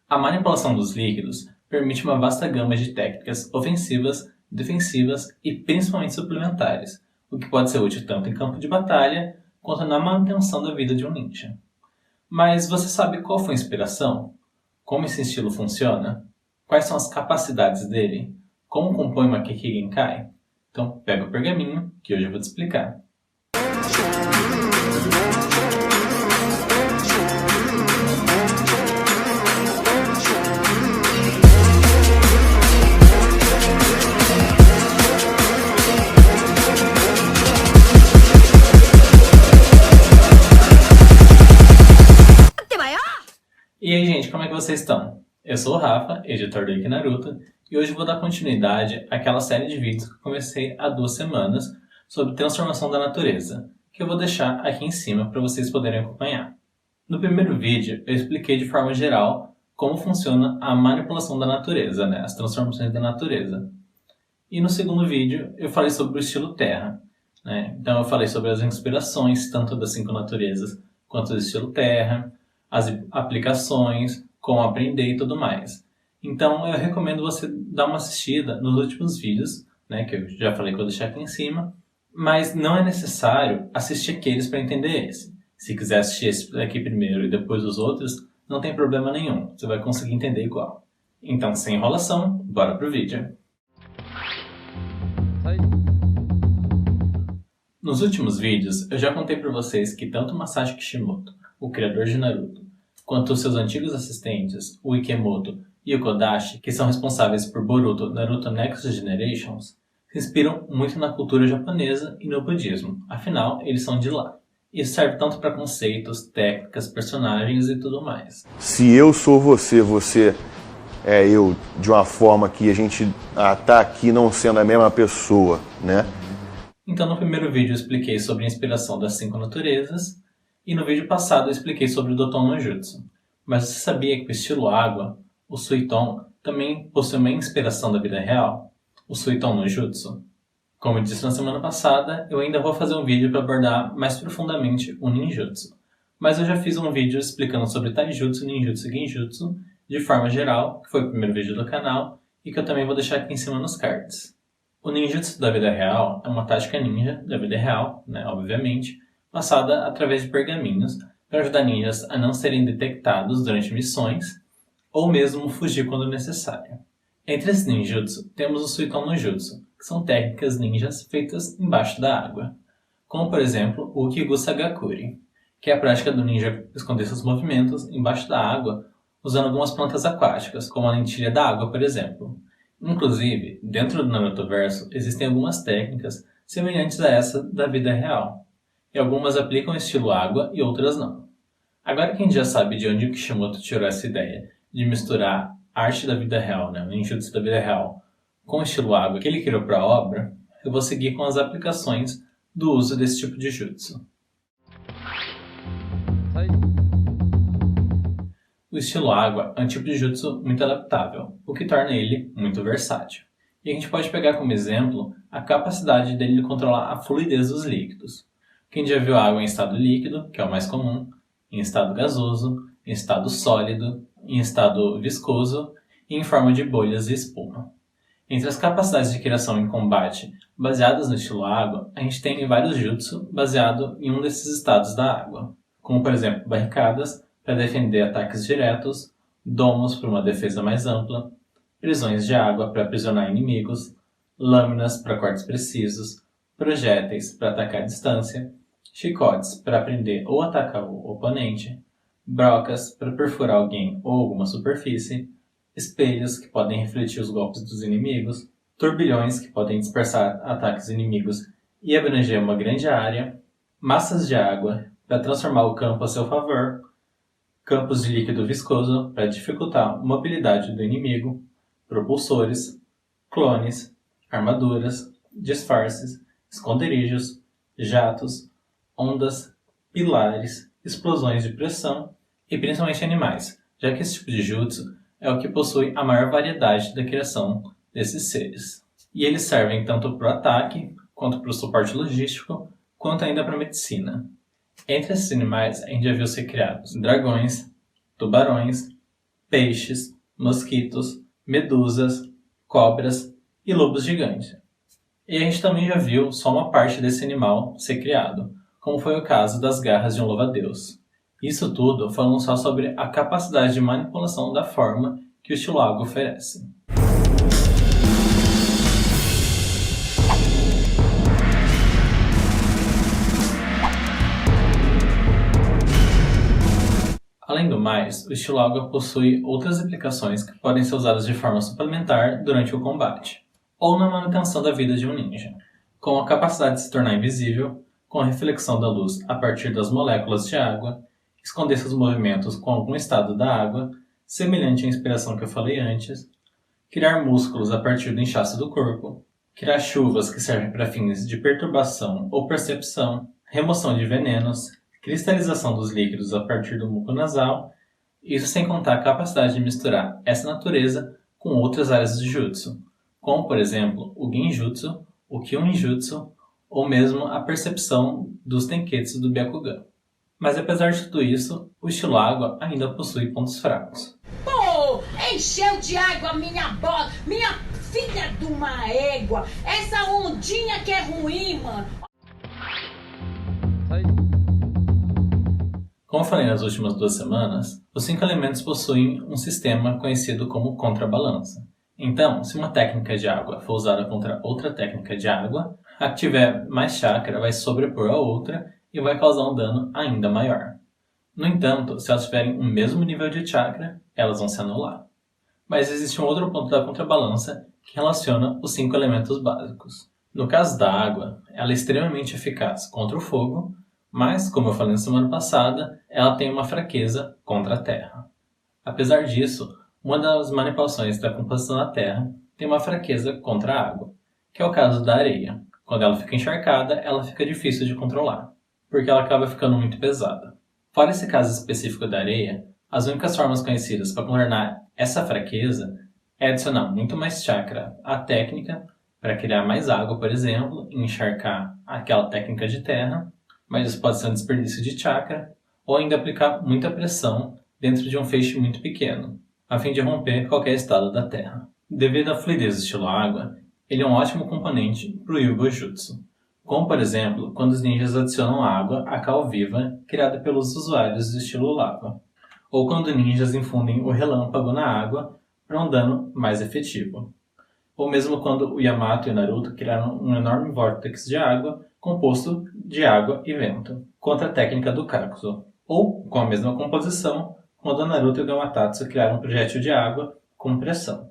A manipulação dos líquidos permite uma vasta gama de técnicas ofensivas, defensivas e principalmente suplementares, o que pode ser útil tanto em campo de batalha quanto na manutenção da vida de um ninja. Mas você sabe qual foi a inspiração? Como esse estilo funciona? Quais são as capacidades dele? Como compõe uma Kekkei Genkai? Então pega o pergaminho que hoje eu vou te explicar. E aí, gente, como é que vocês estão? Eu sou o Rafa, editor do Iki Naruto, e hoje vou dar continuidade àquela série de vídeos que eu comecei há 2 semanas sobre transformação da natureza, que eu vou deixar aqui em cima para vocês poderem acompanhar. No primeiro vídeo, eu expliquei de forma geral como funciona a manipulação da natureza, as transformações da natureza. E no segundo vídeo, eu falei sobre o estilo Terra. Então eu falei sobre as inspirações, tanto das 5 naturezas quanto do estilo Terra, as aplicações, como aprender e tudo mais. Então eu recomendo você dar uma assistida nos últimos vídeos, que eu já falei que eu vou deixar aqui em cima, mas não é necessário assistir aqueles para entender esse. Se quiser assistir esse daqui primeiro e depois os outros, não tem problema nenhum, você vai conseguir entender igual. Então, sem enrolação, bora pro vídeo. Nos últimos vídeos, eu já contei para vocês que tanto Masashi Kishimoto, o criador de Naruto, quanto os seus antigos assistentes, o Ikemoto e o Kodashi, que são responsáveis por Boruto Naruto Next Generations, se inspiram muito na cultura japonesa e no budismo, afinal, eles são de lá. Isso serve tanto para conceitos, técnicas, personagens e tudo mais. Se eu sou você, você é eu, de uma forma que a gente tá aqui não sendo a mesma pessoa, Então no primeiro vídeo eu expliquei sobre a inspiração das 5 naturezas, e no vídeo passado eu expliquei sobre o Doton no Jutsu. Mas você sabia que o estilo água, o Suiton, também possui uma inspiração da vida real? O Suiton no Jutsu? Como eu disse na semana passada, eu ainda vou fazer um vídeo para abordar mais profundamente o Ninjutsu. Mas eu já fiz um vídeo explicando sobre Taijutsu, Ninjutsu e Genjutsu, de forma geral, que foi o primeiro vídeo do canal, e que eu também vou deixar aqui em cima nos cards. O Ninjutsu da vida real é uma tática ninja da vida real, obviamente, passada através de pergaminhos para ajudar ninjas a não serem detectados durante missões ou mesmo fugir quando necessário. Entre esses ninjutsu temos o Suiton no Jutsu, que são técnicas ninjas feitas embaixo da água, como por exemplo o Kigusagakuri, que é a prática do ninja esconder seus movimentos embaixo da água usando algumas plantas aquáticas, como a lentilha da água, por exemplo. Inclusive, dentro do Narutoverso existem algumas técnicas semelhantes a essa da vida real, e algumas aplicam o estilo água e outras não. Agora que a gente já sabe de onde o Kishimoto tirou essa ideia de misturar a arte da vida real, o ninjutsu da vida real, com o estilo água que ele criou para a obra, eu vou seguir com as aplicações do uso desse tipo de jutsu. O estilo água é um tipo de jutsu muito adaptável, o que torna ele muito versátil. E a gente pode pegar como exemplo a capacidade dele de controlar a fluidez dos líquidos. Quem já viu água em estado líquido, que é o mais comum, em estado gasoso, em estado sólido, em estado viscoso e em forma de bolhas e espuma. Entre as capacidades de criação em combate baseadas no estilo água, a gente tem vários jutsu baseados em um desses estados da água, como por exemplo barricadas para defender ataques diretos, domos para uma defesa mais ampla, prisões de água para aprisionar inimigos, lâminas para cortes precisos, projéteis para atacar à distância, chicotes para prender ou atacar o oponente, brocas para perfurar alguém ou alguma superfície, espelhos que podem refletir os golpes dos inimigos, turbilhões que podem dispersar ataques inimigos e abranger uma grande área, massas de água para transformar o campo a seu favor, campos de líquido viscoso para dificultar a mobilidade do inimigo, propulsores, clones, armaduras, disfarces, esconderijos, jatos, ondas, pilares, explosões de pressão e principalmente animais, já que esse tipo de jutsu é o que possui a maior variedade da criação desses seres. E eles servem tanto para o ataque, quanto para o suporte logístico, quanto ainda para a medicina. Entre esses animais, a gente já viu ser criados dragões, tubarões, peixes, mosquitos, medusas, cobras e lobos gigantes. E a gente também já viu só uma parte desse animal ser criado, como foi o caso das garras de um louva-a-Deus. Isso tudo falando só sobre a capacidade de manipulação da forma que o estilo água oferece. Além do mais, o estilo água possui outras aplicações que podem ser usadas de forma suplementar durante o combate, ou na manutenção da vida de um ninja, com a capacidade de se tornar invisível, com a reflexão da luz a partir das moléculas de água, esconder seus movimentos com algum estado da água, semelhante à inspiração que eu falei antes, criar músculos a partir do inchaço do corpo, criar chuvas que servem para fins de perturbação ou percepção, remoção de venenos, cristalização dos líquidos a partir do muco nasal, isso sem contar a capacidade de misturar essa natureza com outras áreas do jutsu, como por exemplo o Genjutsu, o Kyujutsu ou mesmo a percepção dos Tenketsu do Byakugan. Mas apesar de tudo isso, o estilo água ainda possui pontos fracos. Pô, encheu de água minha bola, minha filha de uma égua, essa ondinha que é ruim, mano. Como eu falei nas últimas 2 semanas, os 5 elementos possuem um sistema conhecido como contrabalança. Então, se uma técnica de água for usada contra outra técnica de água, a que tiver mais chakra vai sobrepor a outra e vai causar um dano ainda maior. No entanto, se elas tiverem o mesmo nível de chakra, elas vão se anular. Mas existe um outro ponto da contrabalança que relaciona os 5 elementos básicos. No caso da água, ela é extremamente eficaz contra o fogo, mas, como eu falei na semana passada, ela tem uma fraqueza contra a terra. Apesar disso, uma das manipulações da composição da terra tem uma fraqueza contra a água, que é o caso da areia. Quando ela fica encharcada, ela fica difícil de controlar, porque ela acaba ficando muito pesada. Fora esse caso específico da areia, as únicas formas conhecidas para contornar essa fraqueza é adicionar muito mais chakra à técnica, para criar mais água, por exemplo, e encharcar aquela técnica de terra, mas isso pode ser um desperdício de chakra, ou ainda aplicar muita pressão dentro de um feixe muito pequeno, a fim de romper qualquer estado da terra. Devido à fluidez do estilo água, ele é um ótimo componente para o Ryugo Jutsu, como por exemplo quando os ninjas adicionam água à cal viva criada pelos usuários do estilo lava, ou quando ninjas infundem o relâmpago na água para um dano mais efetivo, ou mesmo quando o Yamato e o Naruto criaram um enorme vórtice de água composto de água e vento, contra a técnica do Kakuzu, ou com a mesma composição quando o Naruto e o Gamatatsu criaram um projétil de água com pressão,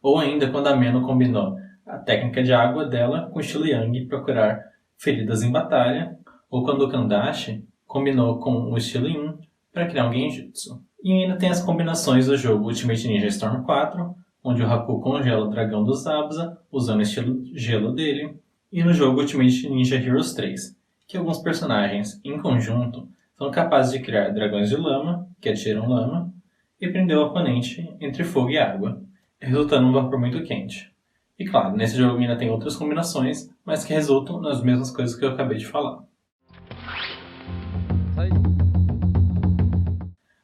ou ainda quando a Meno combinou a técnica de água dela com o estilo Yang para curar feridas em batalha, ou quando o Kandashi combinou com o estilo Yin para criar um Genjutsu. E ainda tem as combinações do jogo Ultimate Ninja Storm 4, onde o Haku congela o dragão do Zabuza usando o estilo gelo dele, e no jogo Ultimate Ninja Heroes 3, que alguns personagens, em conjunto, são capazes de criar dragões de lama, que atiram lama, e prender o oponente entre fogo e água, resultando em um vapor muito quente. E claro, nesse jogo ainda tem outras combinações, mas que resultam nas mesmas coisas que eu acabei de falar.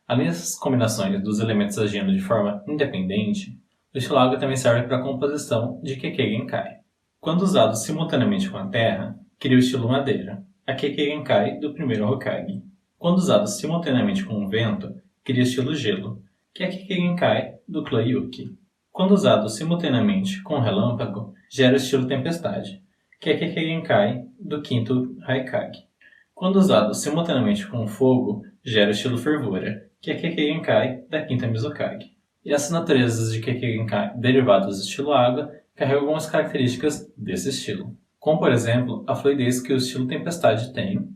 Além dessas combinações dos elementos agindo de forma independente, o estilo água também serve para a composição de Kekkei Genkai. Quando usado simultaneamente com a terra, cria o estilo madeira, a Kekkei Genkai do primeiro Hokage. Quando usado simultaneamente com o vento, cria o estilo gelo, que é a Kekkei Genkai do clã Yuki. Quando usado simultaneamente com o relâmpago, gera o estilo tempestade, que é a Kekkei Genkai do quinto Haikage. Quando usado simultaneamente com o fogo, gera o estilo fervura, que é a Kekkei Genkai da quinta Mizukage. E essas naturezas de Kekkei Genkai derivadas do estilo água carregam algumas características desse estilo, como por exemplo a fluidez que o estilo tempestade tem,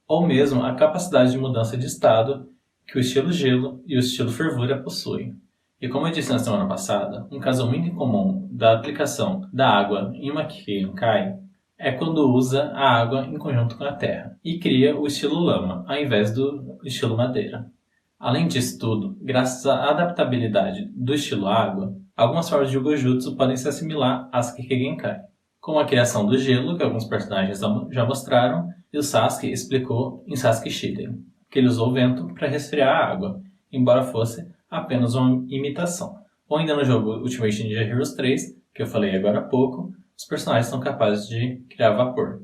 ou mesmo a capacidade de mudança de estado que o estilo gelo e o estilo fervura possuem. E como eu disse na semana passada, um caso muito incomum da aplicação da água em uma Kekkei Genkai é quando usa a água em conjunto com a terra e cria o estilo lama ao invés do estilo madeira. Além disso tudo, graças à adaptabilidade do estilo água, algumas formas de Ryugo-Jutsu podem se assimilar às Kekkei Genkai, como a criação do gelo, que alguns personagens já mostraram, e o Sasuke explicou em Sasuke Shinden, que ele usou o vento para resfriar a água, embora fosse apenas uma imitação. Ou ainda no jogo Ultimate Ninja Heroes 3, que eu falei agora há pouco, os personagens são capazes de criar vapor,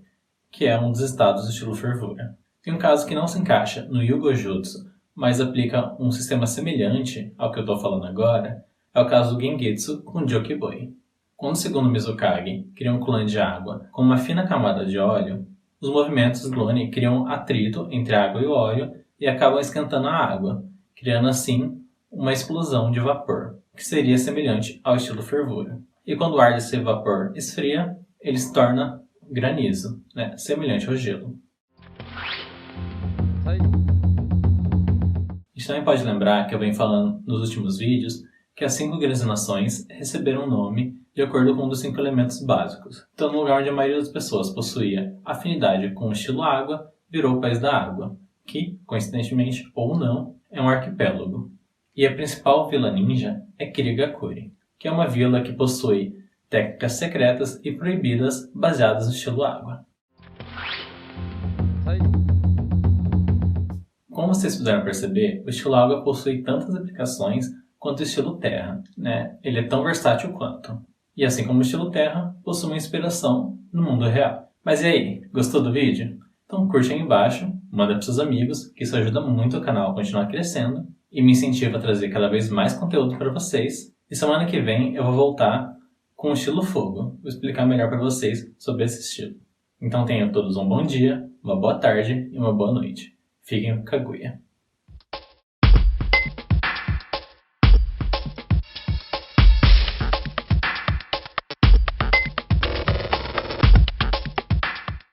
que é um dos estados do estilo fervura. Tem um caso que não se encaixa no Yugo Jutsu, mas aplica um sistema semelhante ao que eu estou falando agora, é o caso do Gengetsu com Jokiboi. Quando o segundo Mizukage cria um clã de água com uma fina camada de óleo, os movimentos clone criam atrito entre a água e o óleo e acabam esquentando a água, criando assim uma explosão de vapor, que seria semelhante ao estilo fervura. E quando o ar desse vapor esfria, ele se torna granizo, semelhante ao gelo. A gente também pode lembrar que eu venho falando nos últimos vídeos que as 5 granizinações receberam o nome de acordo com um dos 5 elementos básicos. Então, no lugar onde a maioria das pessoas possuía afinidade com o estilo água, virou o país da água, que, coincidentemente ou não, é um arquipélago. E a principal vila ninja é Kirigakuri, que é uma vila que possui técnicas secretas e proibidas baseadas no estilo água. Como vocês puderam perceber, o estilo água possui tantas aplicações quanto o estilo terra, Ele é tão versátil quanto. E assim como o estilo terra, possui uma inspiração no mundo real. Mas e aí, gostou do vídeo? Então curte aí embaixo, manda para seus amigos, que isso ajuda muito o canal a continuar crescendo e me incentiva a trazer cada vez mais conteúdo para vocês. E semana que vem eu vou voltar com o estilo fogo. Vou explicar melhor para vocês sobre esse estilo. Então tenham todos um bom dia, uma boa tarde e uma boa noite. Fiquem com Kaguya.